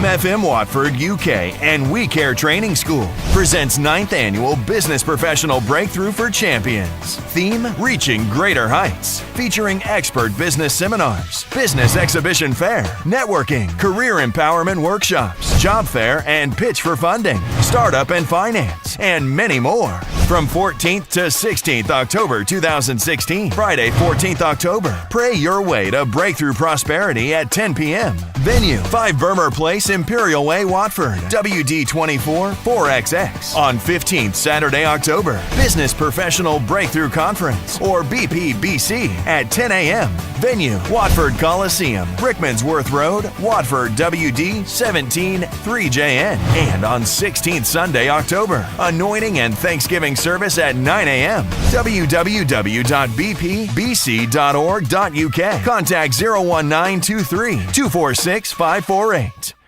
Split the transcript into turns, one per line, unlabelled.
MFM Watford UK and We Care Training School presents 9th Annual Business Professional Breakthrough for Champions. Theme, Reaching Greater Heights, featuring expert business seminars, business exhibition fair, networking, career empowerment workshops, job fair and pitch for funding, startup and finance, and many more. From 14th to 16th October 2016, Friday 14th October. Pray your way to breakthrough prosperity at 10 p.m. Venue, 5 Burmer Place, Imperial Way, Watford. WD24 4XX. On 15th Saturday October, Business Professional Breakthrough Conference, or BPBC, at 10 a.m. Venue, Watford Coliseum, Brickmansworth Road, Watford, WD 17 3JN. And on 16th Sunday October, Anointing and Thanksgiving service at 9 a.m. www.bpbc.org.uk. Contact 01923 246 548.